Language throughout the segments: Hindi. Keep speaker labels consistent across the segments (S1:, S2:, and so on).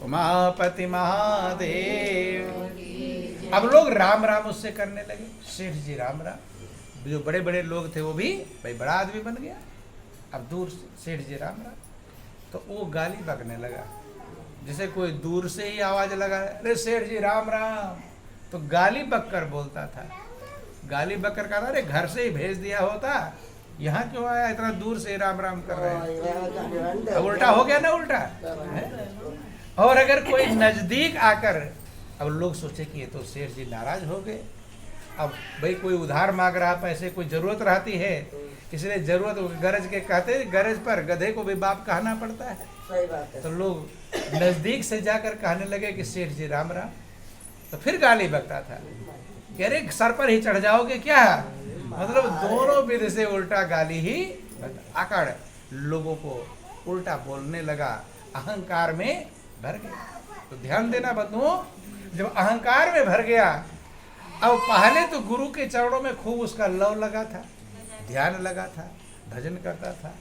S1: उमापति महादेव। अब लोग राम राम उससे करने लगे। सेठ जी राम राम। जो बड़े बड़े लोग थे वो भी भाई बड़ा आदमी बन गया। अब दूर से सेठ जी राम राम, तो वो गाली बकने लगा। जैसे कोई दूर से ही आवाज लगा, अरे सेठ जी राम राम, तो गाली बककर बोलता था। गाली बककर कहा था, अरे घर से ही भेज दिया होता, यहाँ क्यों आया, इतना दूर से राम राम कर रहे हैं। अब उल्टा हो गया ना, उल्टा है? और अगर कोई नजदीक आकर, अब लोग सोचे कि ये तो सेठ जी नाराज हो गए। अब भाई कोई उधार मांग रहा पैसे, कोई जरूरत रहती है, इसलिए जरूरत गरज के कहते, गरज पर गधे को भी बाप कहना पड़ता है।
S2: सही बात है।
S1: तो लोग नजदीक से जाकर कहने लगे कि सेठ जी राम राम। तो फिर गाली बकता था कि अरे सर पर ही चढ़ जाओगे क्या। मतलब दोनों विधि से उल्टा गाली ही आकर लोगों को उल्टा बोलने लगा, अहंकार में भर गया। तो ध्यान देना बंधुओं, जब अहंकार में भर गया, अब पहले तो गुरु के चरणों में खूब उसका लव लगा था, ध्यान लगा था, भजन करता था।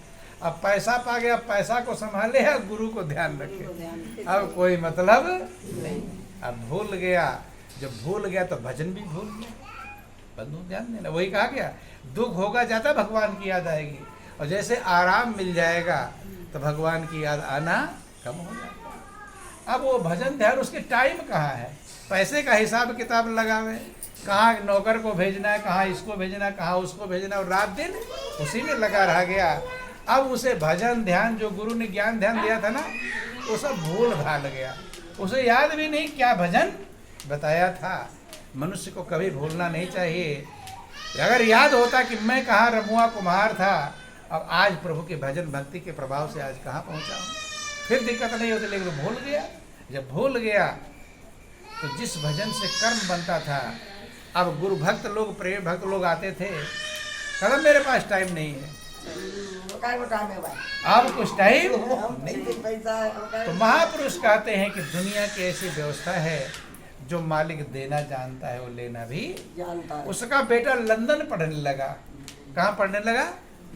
S1: अब पैसा पा गया, पैसा को संभाले या गुरु को ध्यान रखे, अब कोई मतलब नहीं। अब भूल गया, जब भूल गया तो भजन भी भूल गया। बंधु ध्यान देना, वही कहा गया, दुख होगा जाता भगवान की याद आएगी, और जैसे आराम मिल जाएगा तो भगवान की याद आना कम हो जाता। अब वो भजन ध्यान, उसके टाइम कहाँ है, पैसे का हिसाब किताब लगावे, कहाँ नौकर को भेजना है, कहाँ इसको भेजना है, कहाँ उसको भेजना है, और रात दिन उसी में लगा रह गया। अब उसे भजन ध्यान, जो गुरु ने ज्ञान ध्यान दिया था ना, वो सब भूल भाल गया। उसे याद भी नहीं क्या भजन बताया था। मनुष्य को कभी भूलना नहीं चाहिए। अगर याद होता कि मैं कहाँ रमुआ कुम्हार था, अब आज प्रभु के भजन भक्ति के प्रभाव से आज कहाँ पहुँचा हूँ, फिर दिक्कत नहीं होती। लेकिन भूल गया, जब भूल गया तो जिस भजन से कर्म बनता था, अब गुरु भक्त लोग, प्रेम भक्त लोग आते थे, कहता मेरे पास टाइम नहीं है, अब कुछ टाइम नहीं। तो महापुरुष कहते हैं कि दुनिया की ऐसी व्यवस्था है, जो मालिक देना जानता है वो लेना भी जानता है। उसका बेटा लंदन पढ़ने लगा। कहाँ पढ़ने लगा?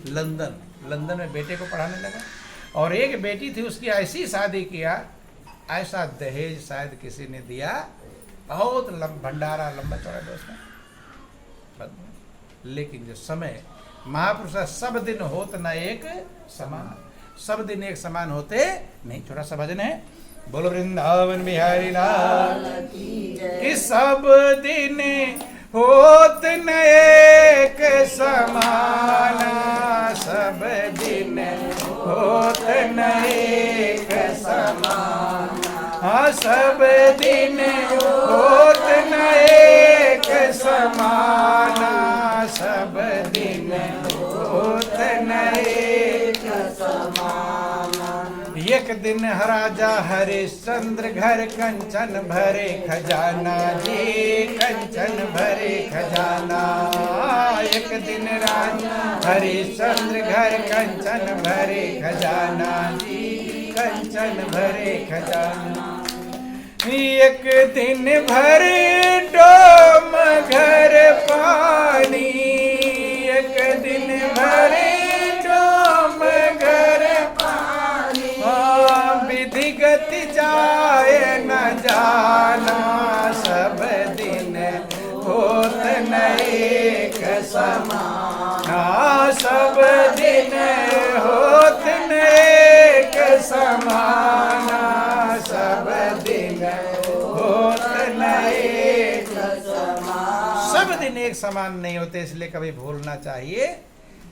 S1: लंदन। लंदन में बेटे को पढ़ाने लगा, और एक बेटी थी उसकी, ऐसी शादी किया, ऐसा दहेज शायद किसी ने दिया, बहुत भंडारा लंबा चौड़ा व्यवस्था। लेकिन जो समय महापुरुष, सब दिन होत न एक समान, सब दिन एक समान होते नहीं। छोटा सा भजन है, बोलो वृंदावन बिहारी लाल कि सब दिन होत न एक समान, सब दिन होत न एक समान, हाँ सब दिन होत न एक समान, सब दिन होत न एक समान। एक दिन राजा हरिश्चंद्र घर कंचन भरे खजाना जी, कंचन भरे खजाना। एक दिन राजा हरिश्चंद्र घर कंचन भरे खजाना जी, कंचन भरे खजाना। एक दिन भरे डोम घर पानी, एक दिन भरे डोम घर पानी, विधिगत जाए न जाना, सब दिन होत न एक समान, सब दिन होत न एक समान, सब दिन होत न एक समान। सब दिन एक समान नहीं होते, इसलिए कभी भूलना चाहिए।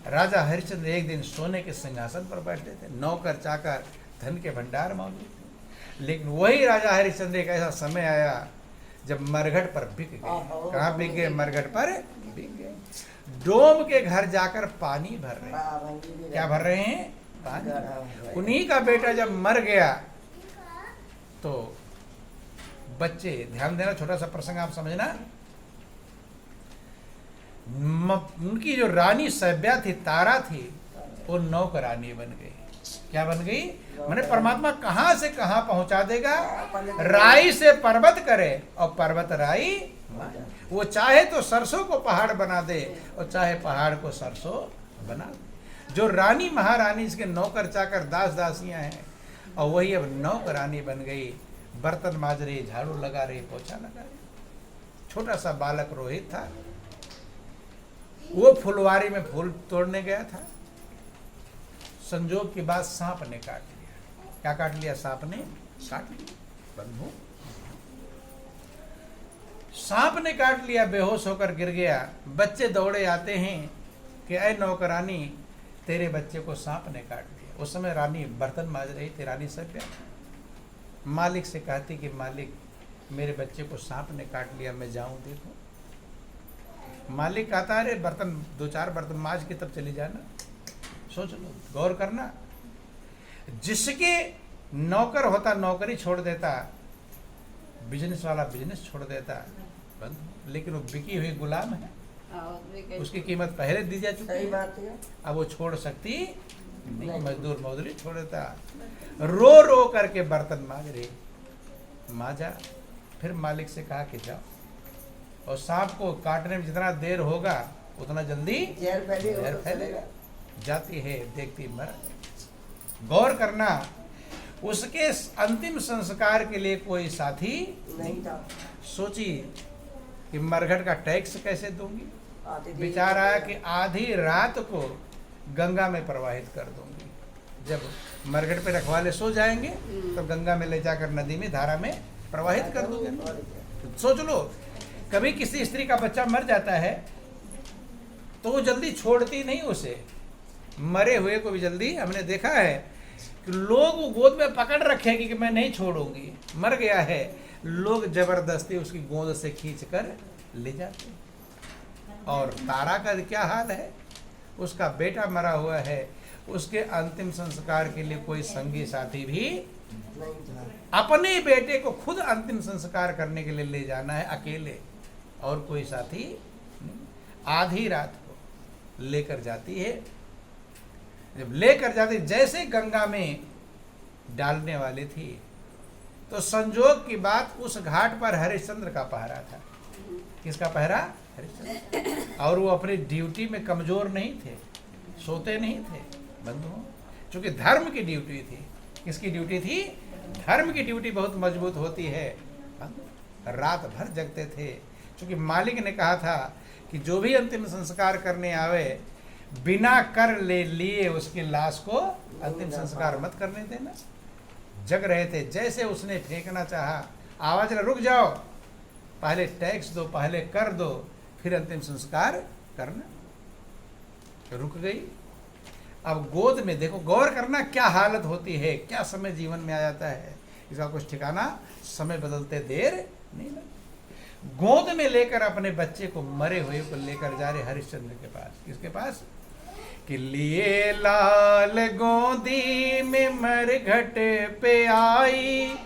S1: राजा हरिश्चंद्र एक दिन सोने के सिंहासन पर बैठे थे, नौकर चाकर धन के भंडार मौजूद थे, लेकिन वही राजा हरिश्चंद्र एक ऐसा समय आया जब मरघट पर बिक गए। कहाँ बिक गए? मरघट पर बिक गए। डोम के घर जाकर पानी भर रहे हैं। क्या भर रहे हैं? पानी। उन्हीं का बेटा जब मर गया तो बच्चे, ध्यान देना, छोटा सा प्रसंग आप समझना, उनकी जो रानी सभ्या थी, तारा थी, वो नौकरानी बन गई। क्या बन गई? मैंने परमात्मा कहां से कहां पहुंचा देगा। राई से पर्वत करे और पर्वत राई, वो चाहे तो सरसों को पहाड़ बना दे और चाहे पहाड़ को सरसों बना दे। जो रानी महारानी, इसके नौकर चाकर दास दासियां हैं, और वही अब नौकरानी बन गई। बर्तन माज रही, झाड़ू लगा रही, पोछा लगा रही। छोटा सा बालक रोहित था, वो फुलवारी में फूल तोड़ने गया था। संजोग की बात सांप ने काट लिया। क्या काट लिया? सांप ने काट लिया। बंधु, सांप ने काट लिया, बेहोश होकर गिर गया। बच्चे दौड़े आते हैं कि ऐ नौकरानी, तेरे बच्चे को सांप ने काट लिया। उस समय रानी बर्तन माज रही थी, रानी सभ्या। मालिक से कहती कि मालिक, मेरे बच्चे को सांप ने काट लिया, मैं जाऊं देखो। मालिक कहता, अरे बर्तन 2-4 बर्तन माज के तब चली जाना। सोच लो, गौर करना। जिसके नौकर होता नौकरी छोड़ देता, बिजनेस वाला बिजनेस छोड़ देता, लेकिन वो बिकी हुई गुलाम है, उसकी कीमत पहले दी जा चुकी है। अब वो छोड़ सकती नहीं, मजदूर मजदूरी छोड़ देता। रो रो करके बर्तन मांज रही, माजा। फिर मालिक से कहा कि जाओ, और सांप को काटने में जितना देर होगा उतना जल्दी जहर फैलेगा। जाती है, देखती मर। गौर करना, उसके अंतिम संस्कार के लिए कोई साथी नहीं था। सोची कि मरघट का टैक्स कैसे दूंगी। विचार आया कि आधी रात को गंगा में प्रवाहित कर दूंगी। जब मरघट पे रखवाले सो जाएंगे तो गंगा में ले जाकर नदी में, धारा में प्रवाहित कर दूंगे। तो सोच लो, कभी किसी स्त्री का बच्चा मर जाता है तो वो जल्दी छोड़ती नहीं उसे। मरे हुए को भी जल्दी, हमने देखा है कि लोग वो गोद में पकड़ रखेंगे कि मैं नहीं छोड़ूंगी, मर गया है, लोग जबरदस्ती उसकी गोद से खींचकर ले जाते। और तारा का क्या हाल है, उसका बेटा मरा हुआ है, उसके अंतिम संस्कार के लिए कोई संगी साथी भी अपने बेटे को खुद अंतिम संस्कार करने के लिए ले जाना है अकेले, और कोई साथी नहीं। आधी रात को लेकर जाती है। जब लेकर जाती, जैसे गंगा में डालने वाली थी तो संजोग की बात, उस घाट पर हरिश्चंद्र का पहरा था। किसका पहरा? हरिश्चंद्र। और वो अपनी ड्यूटी में कमजोर नहीं थे, सोते नहीं थे बंधुओं, क्योंकि धर्म की ड्यूटी थी। किसकी ड्यूटी थी? धर्म की ड्यूटी बहुत मजबूत होती है। रात भर जगते थे, क्योंकि मालिक ने कहा था कि जो भी अंतिम संस्कार करने आवे, बिना कर ले लिए उसकी लाश को अंतिम संस्कार मत करने देना। जग रहे थे, जैसे उसने फेंकना चाहा, आवाज लगा, रुक जाओ, पहले टैक्स दो, पहले कर दो, फिर अंतिम संस्कार करना। रुक गई। अब गोद में देखो, गौर करना क्या हालत होती है, क्या समय जीवन में आ जाता है, इसका कुछ ठिकाना। समय बदलते देर नहीं लगती। गोद में लेकर अपने बच्चे को, मरे हुए को लेकर जा रहे हरिश्चंद्र के पास। किसके पास? कि लिए लाल गोदी में मरघट पे आई,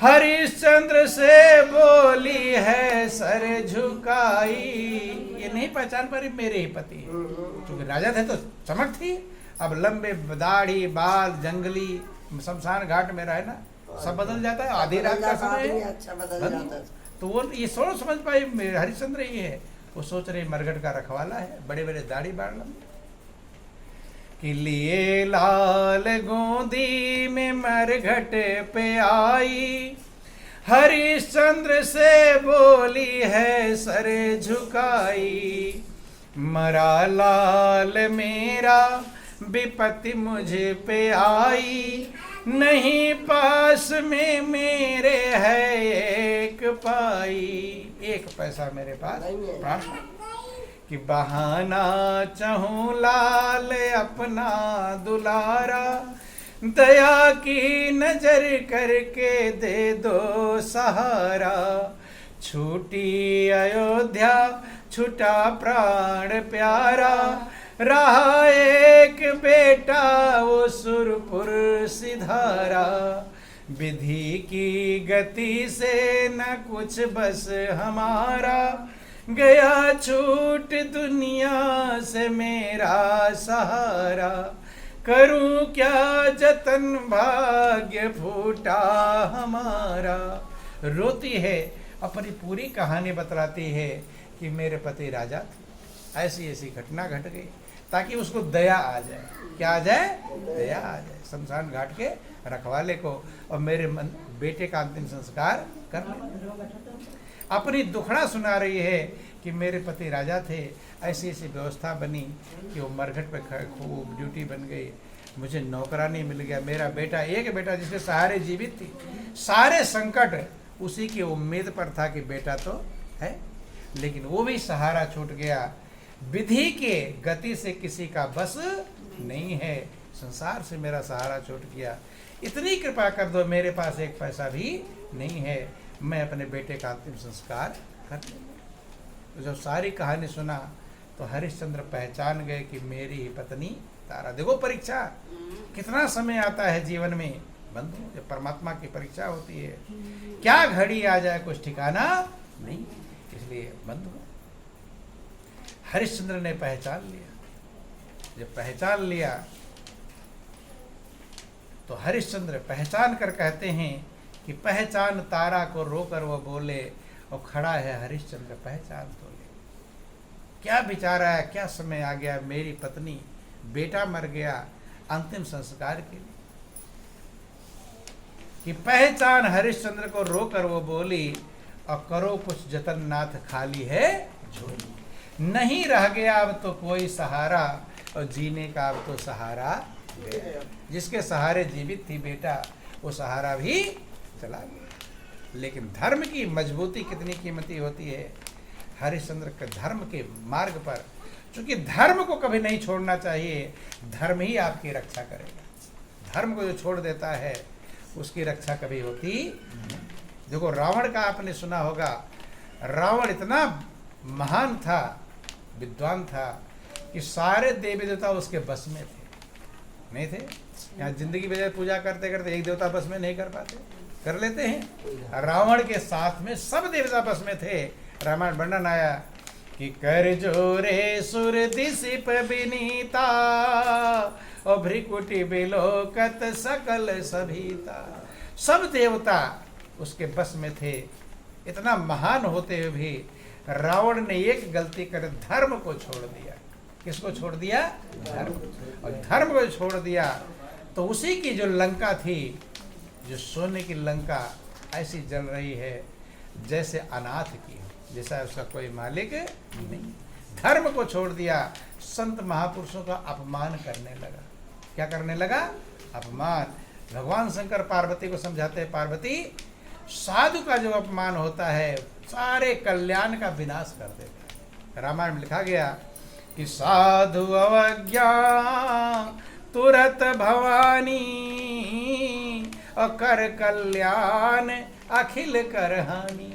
S1: हरिश्चंद्र से बोली है सर झुकाई। ये नहीं पहचान पारी मेरे ही पति, क्योंकि राजा थे तो चमक थी। अब लंबे दाढ़ी, बाल, जंगली, शमशान घाट में रहे ना, सब बदल जाता है। आधी रात का समय है, अच्छा बदल जाता है। तो वो ये सोच समझ पाई हरिश्चंद्र ही है। वो सोच रहे मरघट का रखवाला है, बड़े बड़े दाढ़ी बाढ़ लंबे। कि लिए लाल गोदी में मरघट पे आई, हरिश्चंद्र से बोली है सर झुकाई। मरा लाल मेरा, विपत्ति मुझे पे आई, नहीं पास में मेरे है एक पाई। एक पैसा मेरे पास प्राण, कि बहाना चाहूं लाल अपना दुलारा, दया की नजर करके दे दो सहारा। छूटी अयोध्या, छूटा प्राण प्यारा, रहा एक बेटा वो सुरपुर सिधारा। विधि की गति से न कुछ बस हमारा, गया छूट दुनिया से मेरा सहारा। करूं क्या जतन, भाग्य फूटा हमारा। रोती है, अपनी पूरी कहानी बतलाती है कि मेरे पति राजा थे, ऐसी ऐसी घटना घट गई। ताकि उसको दया आ जाए। क्या आ जाए? दया आ जाए। शमशान घाट के रखवाले को और मेरे बेटे का अंतिम संस्कार कर ले। अपनी दुखड़ा सुना रही है कि मेरे पति राजा थे, ऐसी ऐसी व्यवस्था बनी कि वो मरघट पे खूब ड्यूटी बन गई, मुझे नौकरानी मिल गया, मेरा बेटा, एक बेटा जिसके सहारे जीवित थी, सारे संकट उसी की उम्मीद पर था कि बेटा तो है, लेकिन वो भी सहारा छूट गया। विधि के गति से किसी का बस नहीं है, संसार से मेरा सहारा छूट गया, इतनी कृपा कर दो, मेरे पास एक पैसा भी नहीं है, मैं अपने बेटे का अंतिम संस्कार कर दूं। तो जब सारी कहानी सुना तो हरिश्चंद्र पहचान गए कि मेरी ही पत्नी तारा। देखो परीक्षा, कितना समय आता है जीवन में बंधु, जब परमात्मा की परीक्षा होती है, क्या घड़ी आ जाए कुछ ठिकाना नहीं। इसलिए बंधु हरिश्चंद्र ने पहचान लिया। जब पहचान लिया तो हरिश्चंद्र पहचान कर कहते हैं कि पहचान तारा को रोकर वो बोले, और खड़ा है हरिश्चंद्र पहचान तो ले। क्या विचारा है, क्या समय आ गया, मेरी पत्नी, बेटा मर गया, अंतिम संस्कार के लिए। कि पहचान हरिश्चंद्र को रोकर वो बोली, और करो कुछ जतन नाथ खाली है झोली। नहीं रह गया अब तो कोई सहारा, और जीने का अब तो सहारा गया। जिसके सहारे जीवित थी बेटा, वो सहारा भी चला गया। लेकिन धर्म की मजबूती कितनी कीमती होती है। हरिश्चंद्र के धर्म के मार्ग पर, क्योंकि धर्म को कभी नहीं छोड़ना चाहिए, धर्म ही आपकी रक्षा करेगा। धर्म को जो छोड़ देता है उसकी रक्षा कभी होती नहीं। देखो रावण का आपने सुना होगा, रावण इतना महान था, विद्वान था, कि सारे देवी देवता उसके बस में थे, नहीं थे। यहाँ जिंदगी बजाय पूजा करते करते एक देवता बस में नहीं कर पाते, कर लेते हैं। रावण के साथ में सब देवता बस में थे। रामायण वर्णन आया कि कर जोरे सुर दिसिप विनीता, और भ्रिकुटी बिलोकत सकल सभीता। सब देवता उसके बस में थे। इतना महान होते हुए भी रावण ने एक गलती कर धर्म को छोड़ दिया। किसको छोड़ दिया? धर्म। और धर्म को छोड़ दिया तो उसी की जो लंका थी, जो सोने की लंका, ऐसी जल रही है जैसे अनाथ की, जैसा उसका कोई मालिक नहीं। धर्म को छोड़ दिया, संत महापुरुषों का अपमान करने लगा। क्या करने लगा? अपमान। भगवान शंकर पार्वती को समझाते हैं, पार्वती साधु का जो अपमान होता है सारे कल्याण का विनाश कर देता है। रामायण में लिखा गया कि साधु अवज्ञा तुरत भवानी, और कर कल्याण अखिल कर हानि।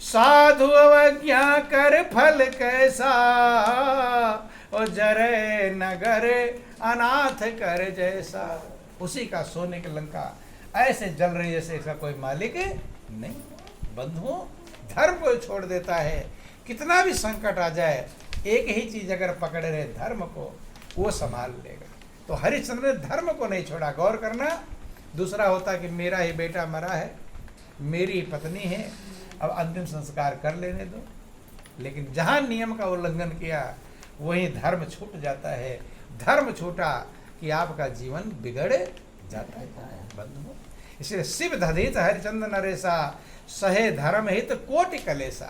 S1: साधु अवज्ञा कर फल कैसा, और जरे नगर अनाथ कर जैसा। उसी का सोने की लंका ऐसे जल रही जैसे इसका कोई मालिक नहीं। बंधुओं, धर्म को छोड़ देता है, कितना भी संकट आ जाए, एक ही चीज अगर पकड़े रहे धर्म को, वो संभाल लेगा। तो हरिश्चंद्र ने धर्म को नहीं छोड़ा। गौर करना, दूसरा होता कि मेरा ही बेटा मरा है, मेरी ही पत्नी है, अब अंतिम संस्कार कर लेने दो। लेकिन जहाँ नियम का उल्लंघन किया वहीं धर्म छूट जाता है। धर्म छूटा कि आपका जीवन बिगड़ जाता है बंधुओं। इसलिए शिव दधित हरिचंद्र नरेशा, सहे धर्म हित कोटि कलेसा।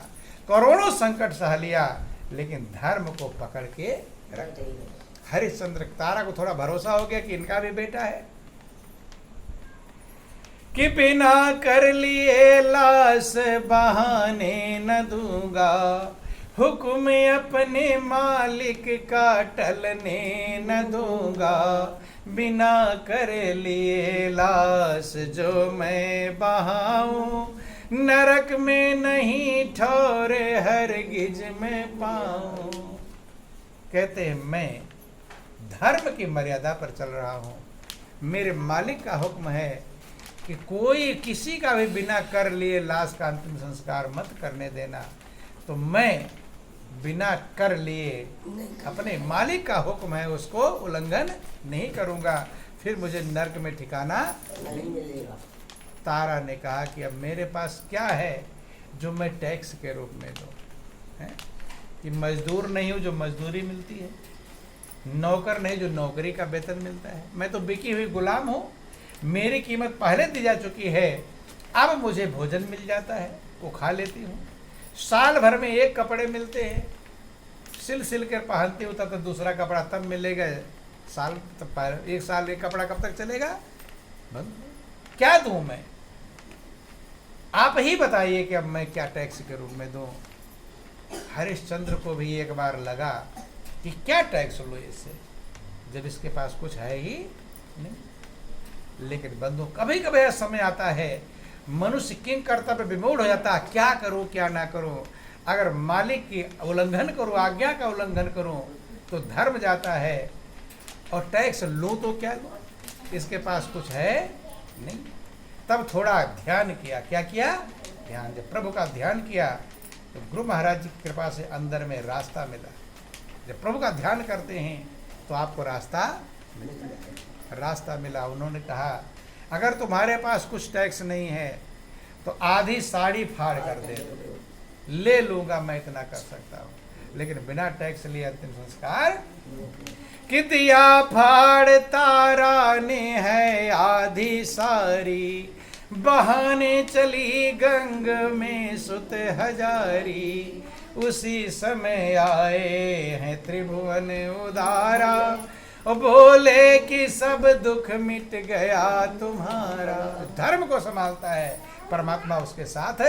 S1: करोड़ों संकट सह लिया, लेकिन धर्म को पकड़ के रख। हरिश्चंद्र तारा को थोड़ा भरोसा हो गया कि इनका भी बेटा है, कि बिना कर लिए लाश बहाने न दूंगा, हुक्म अपने मालिक का टलने न दूंगा। बिना कर लिए लाश जो मैं बहाऊं, नरक में नहीं ठौरे हरगिज में पाऊं। कहते हैं मैं धर्म की मर्यादा पर चल रहा हूँ। मेरे मालिक का हुक्म है कि कोई किसी का भी बिना कर लिए लाश का अंतिम संस्कार मत करने देना। तो मैं बिना कर लिए, अपने मालिक का हुक्म है उसको उल्लंघन नहीं करूँगा, फिर मुझे नरक में ठिकाना नहीं मिलेगा। तारा ने कहा कि अब मेरे पास क्या है जो मैं टैक्स के रूप में दूँ, कि मजदूर नहीं हूँ जो मजदूरी मिलती है। नौकर नहीं जो नौकरी का वेतन मिलता है। मैं तो बिकी हुई गुलाम हूँ, मेरी कीमत पहले दी जा चुकी है, अब मुझे भोजन मिल जाता है, वो खा लेती हूँ। साल भर में एक कपड़े मिलते हैं, सिल सिल कर पहनती हूँ, तब तक दूसरा कपड़ा तब मिलेगा। साल तब एक साल एक कपड़ा कब तक चलेगा? बंद। क्या दूं मैं? आप ही बताइए कि अब मैं क्या टैक्स के रूप में दूं। हरिश्चंद्र को भी एक बार लगा कि क्या टैक्स लो इससे, जब इसके पास कुछ है ही नहीं। लेकिन बंधु, कभी कभी ऐसा समय आता है मनुष्य किंग कर्तव्य विमूढ़ हो जाता है, क्या करूं क्या ना करूं। अगर मालिक की उल्लंघन करूं, आज्ञा का उल्लंघन करूं तो धर्म जाता है, और टैक्स लो तो क्या लो, इसके पास कुछ है नहीं। तब थोड़ा ध्यान किया। क्या किया? ध्यान। जब प्रभु का ध्यान किया तो गुरु महाराज जी की कृपा से अंदर में रास्ता मिला। जब प्रभु का ध्यान करते हैं तो आपको रास्ता मिला। उन्होंने कहा अगर तुम्हारे पास कुछ टैक्स नहीं है तो आधी साड़ी फाड़ कर दे दो, ले लूंगा, मैं इतना कर सकता हूँ। लेकिन बिना टैक्स लिए अंतिम संस्कार कि दिया फाड़ तारा ने है आधी सारी, बहाने चली गंग में सुत हजारी, उसी समय आए हैं त्रिभुवन उदारा, बोले कि सब दुख मिट गया तुम्हारा। धर्म को संभालता है, परमात्मा उसके साथ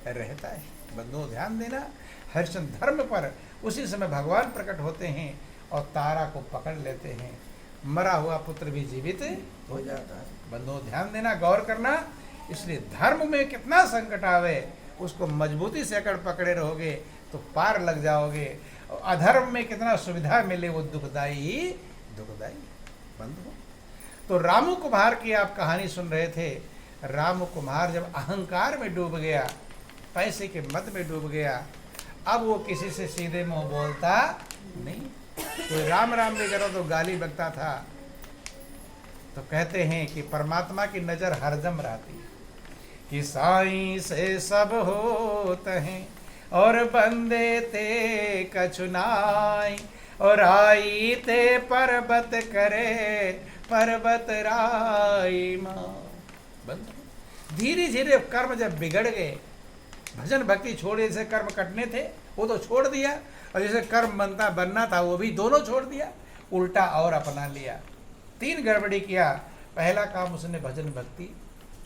S1: रहता है। बंधुओं ध्यान देना, हरिश्चंद्र धर्म पर उसी समय भगवान प्रकट होते हैं और तारा को पकड़ लेते हैं। मरा हुआ पुत्र भी जीवित हो जाता है। बंधुओं ध्यान देना, गौर करना। इसलिए धर्म में कितना संकट आवे, उसको मजबूती से अकड़ पकड़े रहोगे तो पार लग जाओगे। और अधर्म में कितना सुविधा मिले वो दुखदाई बंधु। तो रामू कुमार की आप कहानी सुन रहे थे। रामू कुमार जब अहंकार में डूब गया, पैसे के मद में डूब गया, अब वो किसी से सीधे मुंह बोलता नहीं। कोई राम राम भी करो तो गाली बकता था। तो कहते हैं कि परमात्मा की नजर हरदम रहती है कि साईं से सब होत हैं और बंदे ते कछुनाई, और आई ते पर्वत करे पर्वत राई माँ। धीरे धीरे कर्म जब बिगड़ गए, भजन भक्ति छोड़े, जैसे कर्म कटने थे वो तो छोड़ दिया, और जैसे कर्म बनना था वो भी दोनों छोड़ दिया, उल्टा और अपना लिया। 3 गड़बड़ी किया। पहला काम उसने भजन भक्ति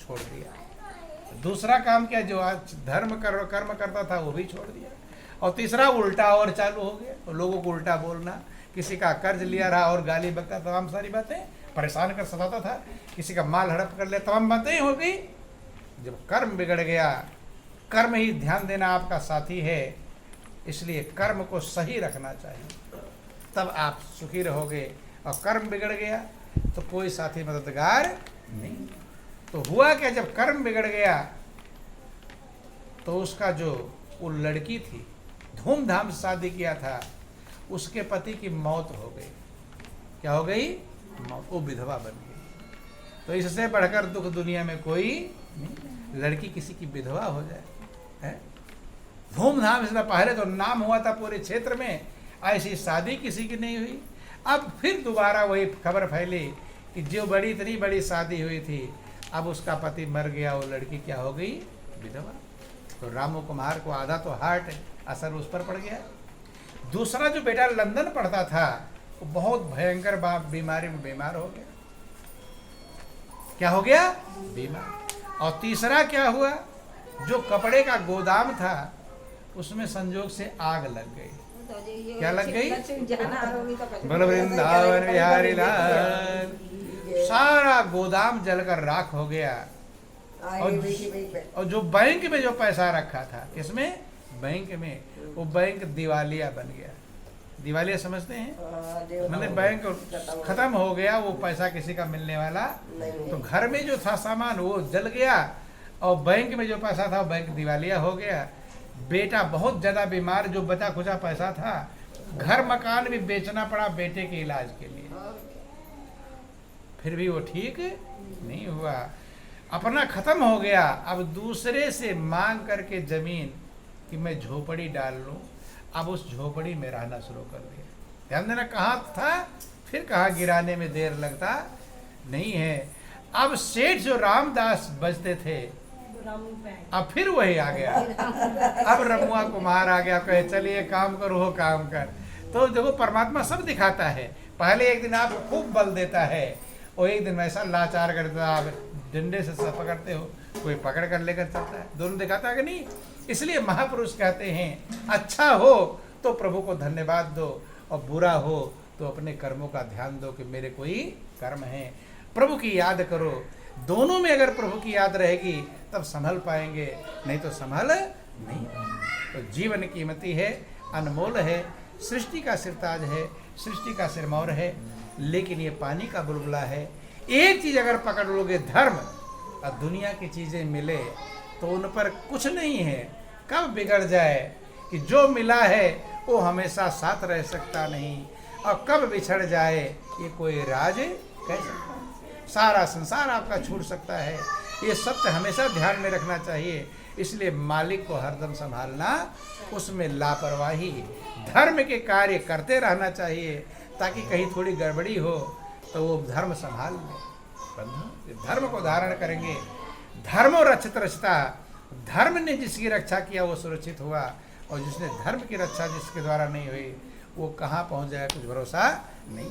S1: छोड़ दिया, दूसरा काम किया जो आज कर्म करता था वो भी छोड़ दिया, और तीसरा उल्टा और चालू हो गया। तो लोगों को उल्टा बोलना, किसी का कर्ज लिया रहा और गाली बकता, तमाम सारी बातें परेशान कर सताता था, किसी का माल हड़प कर लिया, तमाम बातें हो गई। जब कर्म बिगड़ गया, कर्म ही ध्यान देना आपका साथी है, इसलिए कर्म को सही रखना चाहिए, तब आप सुखी रहोगे। और कर्म बिगड़ गया तो कोई साथी मददगार नहीं। तो हुआ क्या, जब कर्म बिगड़ गया तो उसका जो वो लड़की थी, धूमधाम से शादी किया था, उसके पति की मौत हो गई। क्या हो गई? मौत। वो विधवा बन गई। तो इससे बढ़कर दुख दुनिया में कोई नहीं। लड़की किसी की विधवा हो जाए है? धूमधाम से, पहले तो नाम हुआ था पूरे क्षेत्र में, ऐसी शादी किसी की नहीं हुई। अब फिर दोबारा वही खबर फैली कि जो इतनी बड़ी शादी हुई थी, अब उसका पति मर गया, वो लड़की क्या हो गई? विधवा। तो रामू कुमार को आधा तो हार्ट असर उस पर पड़ गया। दूसरा जो बेटा लंदन पढ़ता था, वो बहुत भयंकर बीमारी में बीमार हो गया। क्या हो गया? बीमार। और तीसरा क्या हुआ, जो कपड़े का गोदाम था उसमें संजोग से आग लग गई। क्या लग गई? बोलो वृंदावन बिहारी लाल। सारा गोदाम जलकर राख हो गया। और जो बैंक में जो पैसा रखा था, किसमें? बैंक में, वो बैंक दिवालिया बन गया। दिवालिया समझते हैं? मतलब बैंक खत्म हो गया, वो पैसा किसी का मिलने वाला। तो घर में जो था सामान वो जल गया, और बैंक में जो पैसा था वो बैंक दिवालिया हो गया। बेटा बहुत ज्यादा बीमार, जो बचा खुचा पैसा था, घर मकान भी बेचना पड़ा बेटे के इलाज के लिए, फिर भी वो ठीक नहीं हुआ। अपना खत्म हो गया। अब दूसरे से मांग करके जमीन कि मैं झोपड़ी डाल लूं, अब उस झोपड़ी में रहना शुरू कर दिया। ध्यान देना, कहाँ था फिर कहाँ गिराने में देर लगता नहीं है। अब सेठ जो रामदास बजते थे, अब फिर वही आ गया। अब रमुआ कुमार आ गया, कहे चलिए काम करो, हो काम कर। तो देखो परमात्मा सब दिखाता है। पहले एक दिन आपको खूब बल देता है और एक दिन ऐसा लाचार कर देता है, आप डंडे से सब पकड़ते हो, कोई पकड़ कर लेकर चलता है, दोनों दिखाता है कि नहीं। इसलिए महापुरुष कहते हैं अच्छा हो तो प्रभु को धन्यवाद दो और बुरा हो तो अपने कर्मों का ध्यान दो कि मेरे कोई कर्म है। प्रभु की याद करो, दोनों में अगर प्रभु की याद रहेगी तब संभल पाएंगे, नहीं तो संभल नहीं। तो जीवन कीमती है, अनमोल है, सृष्टि का सिरताज है, सृष्टि का सिरमौर है, लेकिन ये पानी का बुलबुला है। एक चीज अगर पकड़ लोगे धर्म और दुनिया की चीजें मिले तो उन पर कुछ नहीं है। कब बिगड़ जाए कि जो मिला है वो हमेशा साथ रह सकता नहीं, और कब बिछड़ जाए ये कोई राज कह सकता है। सारा संसार आपका छूट सकता है, ये सत्य हमेशा ध्यान में रखना चाहिए। इसलिए मालिक को हरदम संभालना, उसमें लापरवाही, धर्म के कार्य करते रहना चाहिए, ताकि कहीं थोड़ी गड़बड़ी हो तो वो धर्म संभाल ले। धर्म को धारण करेंगे, धर्मो रक्षित रक्षता, धर्म ने जिसकी रक्षा किया वो सुरक्षित हुआ, और जिसने धर्म की रक्षा जिसके द्वारा नहीं हुई वो कहाँ पहुँच जाए कुछ भरोसा नहीं।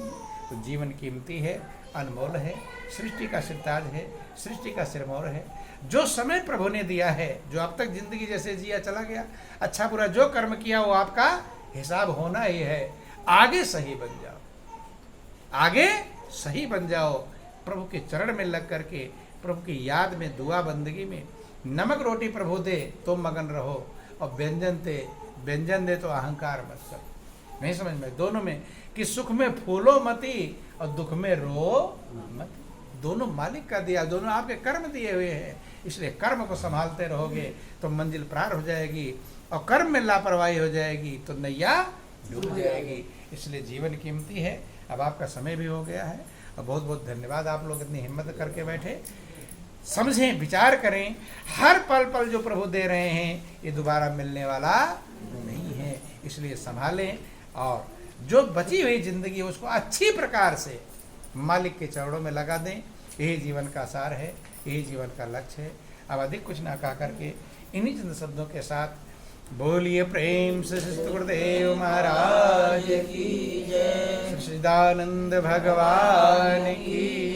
S1: तो जीवन कीमती है, अनमोल है, सृष्टि का सिरताज है, सृष्टि का सिरमौर है। जो समय प्रभु ने दिया है, जो अब तक जिंदगी जैसे जिया चला गया, अच्छा बुरा जो कर्म किया वो आपका हिसाब होना ही है। आगे सही बन जाओ, आगे सही बन जाओ, प्रभु के चरण में लग करके, प्रभु की याद में, दुआ बंदगी में। नमक रोटी प्रभु दे तो मगन रहो, और व्यंजन दे तो अहंकार मत करो। नहीं समझ में, दोनों में कि सुख में फूलो मती और दुख में रो मत। दोनों मालिक का दिया, दोनों आपके कर्म दिए हुए हैं। इसलिए कर्म को संभालते रहोगे तो मंजिल पार हो जाएगी, और कर्म में लापरवाही हो जाएगी तो नैया डूब जाएगी। इसलिए जीवन कीमती है। अब आपका समय भी हो गया है, और बहुत बहुत धन्यवाद आप लोग इतनी हिम्मत करके बैठे। समझें, विचार करें, हर पल पल जो प्रभु दे रहे हैं ये दोबारा मिलने वाला नहीं है। इसलिए संभालें, और जो बची हुई जिंदगी है उसको अच्छी प्रकार से मालिक के चरणों में लगा दें। यही जीवन का सार है, यही जीवन का लक्ष्य है। अब अधिक कुछ ना कह करके इन्हीं चंद शब्दों के साथ बोलिए प्रेम से श्री गुरुदेव महाराज की जय, सच्चिदानंद भगवान की।